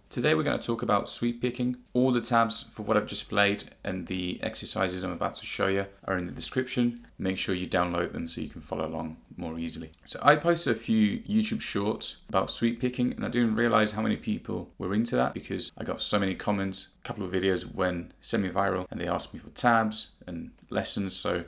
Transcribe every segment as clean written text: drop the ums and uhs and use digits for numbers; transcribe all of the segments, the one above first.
Today we're going to talk about sweep picking. All the tabs for what I've just played and the exercises I'm about to show you are in the description. Make sure you download them so you can follow along more easily. So I posted a few YouTube shorts about sweep picking, and I didn't realize how many people were into that because I got so many comments. A couple of videos went semi-viral and they asked me for tabs and lessons, so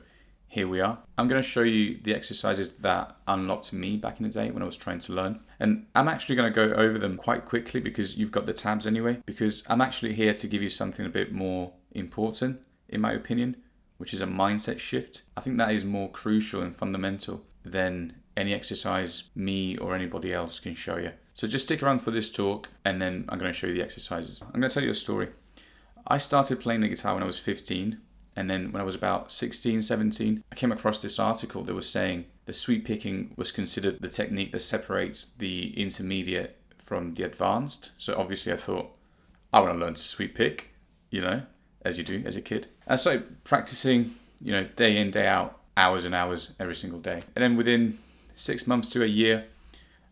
here we are. I'm going to show you the exercises that unlocked me back in the day when I was trying to learn. And I'm actually going to go over them quite quickly because you've got the tabs anyway. Because I'm actually here to give you something a bit more important, in my opinion, which is a mindset shift. I think that is more crucial and fundamental than any exercise me or anybody else can show you. So just stick around for this talk and then I'm going to show you the exercises. I'm going to tell you a story. I started playing the guitar when I was 15. And then when I was about 16, 17, I came across this article that was saying the sweep picking was considered the technique that separates the intermediate from the advanced. So obviously I thought, I want to learn to sweep pick, as you do as a kid. And so practicing, day in, day out, hours and hours every single day. And then within 6 months to a year,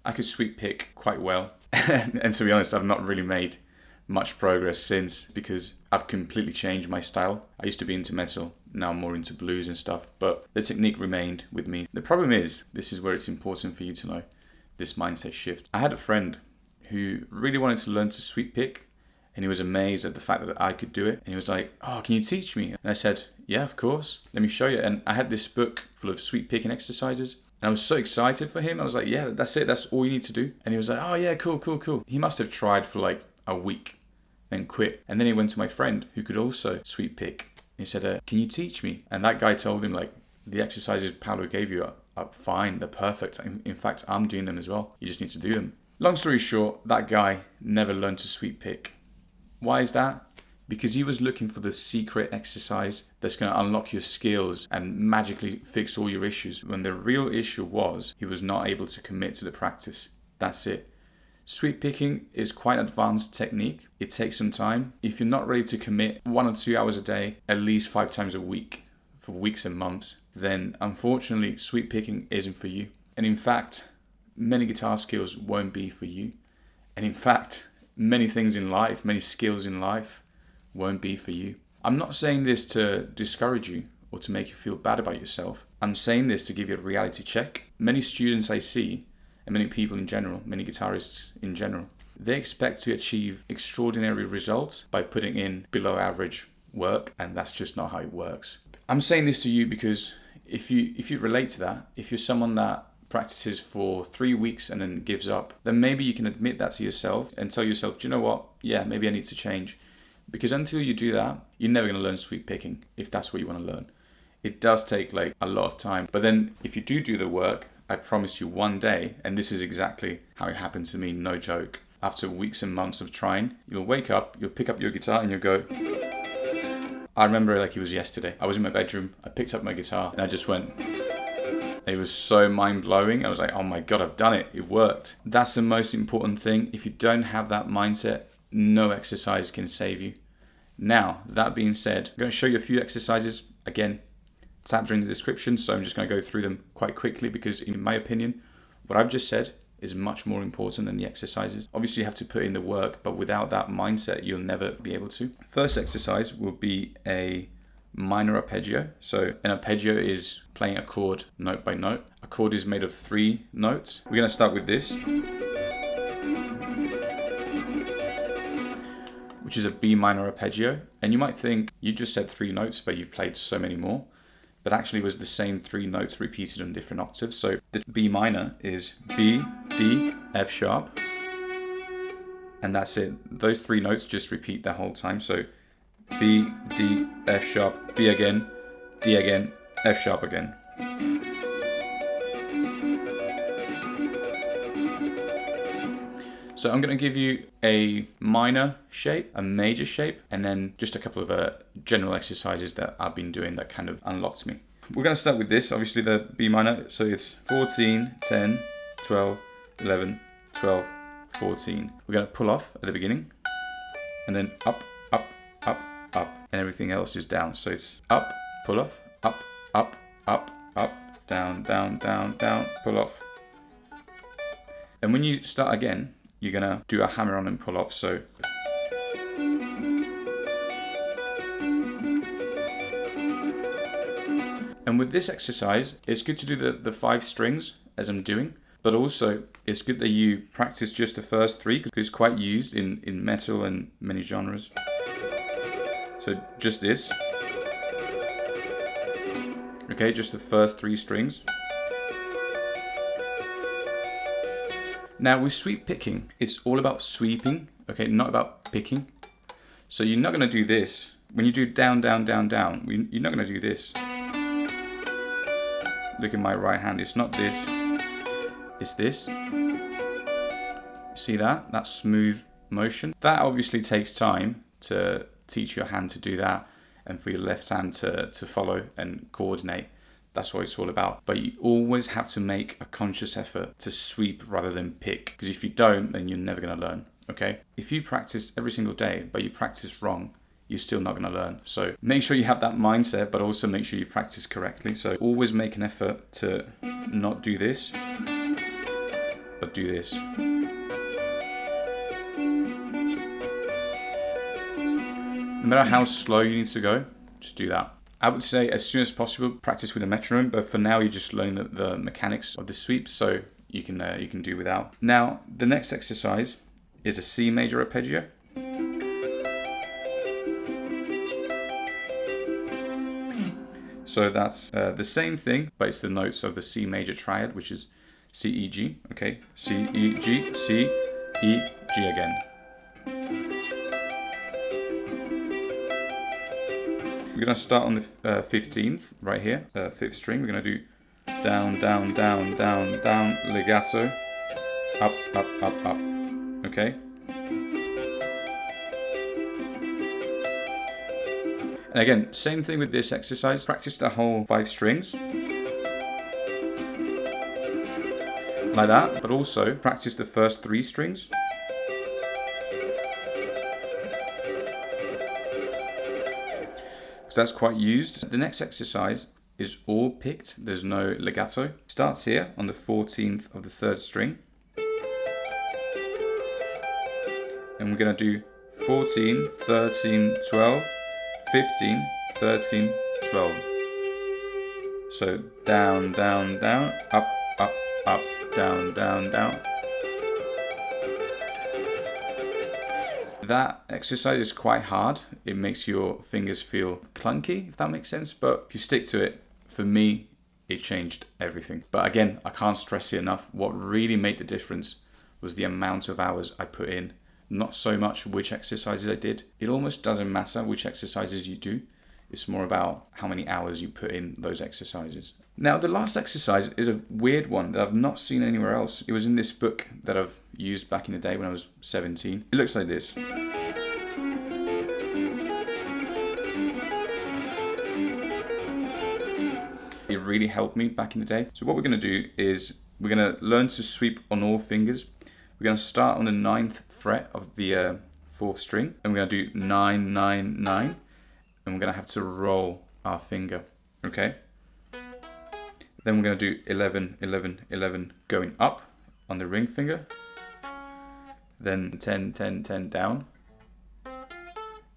I could sweep pick quite well. And to be honest, I've not really made much progress since because I've completely changed my style. I used to be into metal, now I'm more into blues and stuff, but the technique remained with me. The problem is, this is where it's important for you to know, this mindset shift. I had a friend who really wanted to learn to sweep pick and he was amazed at the fact that I could do it. And he was like, oh, can you teach me? And I said, yeah, of course, let me show you. And I had this book full of sweep picking exercises. And I was so excited for him. I was like, yeah, that's it, that's all you need to do. And he was like, oh yeah, cool. He must have tried for like a week, then quit. And then he went to my friend who could also sweep pick. He said, can you teach me? And that guy told him, like, the exercises Paolo gave you are fine, they're perfect. In fact, I'm doing them as well. You just need to do them. Long story short, that guy never learned to sweep pick. Why is that? Because he was looking for the secret exercise that's going to unlock your skills and magically fix all your issues. When the real issue was, he was not able to commit to the practice. That's it. Sweep picking is quite an advanced technique. It takes some time. If you're not ready to commit 1 or 2 hours a day, at least 5 times a week for weeks and months, then unfortunately sweep picking isn't for you. And in fact, many guitar skills won't be for you. And in fact, many things in life, many skills in life won't be for you. I'm not saying this to discourage you or to make you feel bad about yourself. I'm saying this to give you a reality check. Many students I see, and many people in general, many guitarists in general, they expect to achieve extraordinary results by putting in below average work, and that's just not how it works. I'm saying this to you because if you relate to that, if you're someone that practices for 3 weeks and then gives up, then maybe you can admit that to yourself and tell yourself, do you know what? Yeah, maybe I need to change. Because until you do that, you're never going to learn sweep picking if that's what you want to learn. It does take like a lot of time. But then if you do the work, I promise you one day, and this is exactly how it happened to me, no joke. After weeks and months of trying, you'll wake up, you'll pick up your guitar and you'll go. I remember it like it was yesterday. I was in my bedroom, I picked up my guitar and I just went. It was so mind-blowing. I was like, oh my God, I've done it. It worked. That's the most important thing. If you don't have that mindset, no exercise can save you. Now, that being said, I'm going to show you a few exercises. Again, tabs are in the description, so I'm just going to go through them quite quickly because in my opinion, what I've just said is much more important than the exercises. Obviously you have to put in the work, but without that mindset, you'll never be able to. First exercise will be a minor arpeggio. So an arpeggio is playing a chord note by note. A chord is made of 3 notes. We're going to start with this, which is a B minor arpeggio. And you might think you just said 3 notes, but you've played so many more. But actually it was the same 3 notes repeated on different octaves. So the B minor is B, D, F sharp, and that's it. Those 3 notes just repeat the whole time. So B, D, F sharp, B again, D again, F sharp again. So I'm going to give you a minor shape, a major shape, and then just a couple of general exercises that I've been doing that kind of unlocked me. We're going to start with this, obviously the B minor. So it's 14, 10, 12, 11, 12, 14. We're going to pull off at the beginning, and then up, up, up, up, and everything else is down. So it's up, pull off, up, up, up, down, down, down, down, pull off. And when you start again, you're gonna do a hammer on and pull off. So and with this exercise, it's good to do the 5 strings as I'm doing, but also it's good that you practice just the first 3 because it's quite used in metal and many genres. So just this. Okay, just the first 3 strings. Now with sweep picking, it's all about sweeping, okay, not about picking. So you're not going to do this. When you do down, down, down, down, you're not going to do this. Look at my right hand, it's not this, it's this. See that? That smooth motion. That obviously takes time to teach your hand to do that and for your left hand to follow and coordinate. That's what it's all about. But you always have to make a conscious effort to sweep rather than pick. Because if you don't, then you're never going to learn, okay? If you practice every single day, but you practice wrong, you're still not going to learn. So make sure you have that mindset, but also make sure you practice correctly. So always make an effort to not do this, but do this. No matter how slow you need to go, just do that. I would say as soon as possible, practice with a metronome, but for now you're just learning the mechanics of the sweep, so you can do without. Now, the next exercise is a C major arpeggio. So that's the same thing, but it's the notes of the C major triad, which is C, E, G, okay? C, E, G, C, E, G again. We're going to start on the 15th, right here, 5th string. We're going to do down, down, down, down, down, legato, up, up, up, up, okay? And again, same thing with this exercise. Practice the whole 5 strings, like that, but also practice the first 3 strings. So that's quite used. The next exercise is all picked. There's no legato. Starts here on the 14th of the 3rd string. And we're going to do 14, 13, 12, 15, 13, 12. So down, down, down, up, up, up, down, down, down. That exercise is quite hard. It makes your fingers feel clunky, if that makes sense. But if you stick to it, for me, it changed everything. But again, I can't stress it enough. What really made the difference was the amount of hours I put in. Not so much which exercises I did. It almost doesn't matter which exercises you do. It's more about how many hours you put in those exercises. Now, the last exercise is a weird one that I've not seen anywhere else. It was in this book that I've used back in the day when I was 17. It looks like this. It really helped me back in the day. So what we're going to do is we're going to learn to sweep on all fingers. We're going to start on the 9th fret of the 4th string, and we're going to do 9, 9, 9, and we're going to have to roll our finger, okay? Then we're going to do 11, 11, 11 going up on the ring finger, then 10, 10, 10 down,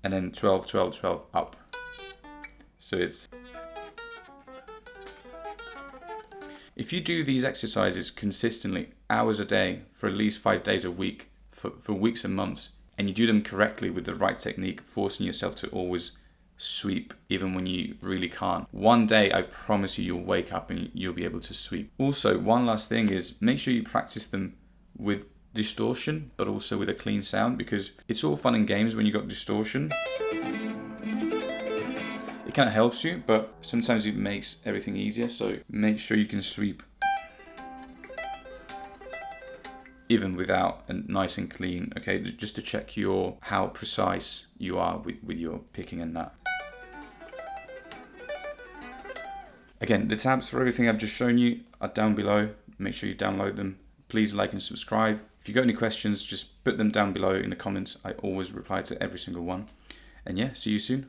and then 12, 12, 12 up. So it's... If you do these exercises consistently, hours a day, for at least 5 days a week, for weeks and months, and you do them correctly with the right technique, forcing yourself to always sweep, even when you really can't, one day I promise you'll wake up and you'll be able to sweep. Also, one last thing is make sure you practice them with distortion, but also with a clean sound, because it's all fun and games when you got distortion. It kind of helps you, but sometimes it makes everything easier, so make sure you can sweep even without a nice and clean, okay, just to check how precise you are with your picking and that. Again, the tabs for everything I've just shown you are down below. Make sure you download them. Please like and subscribe. If you've got any questions, just put them down below in the comments. I always reply to every single one. And yeah, see you soon.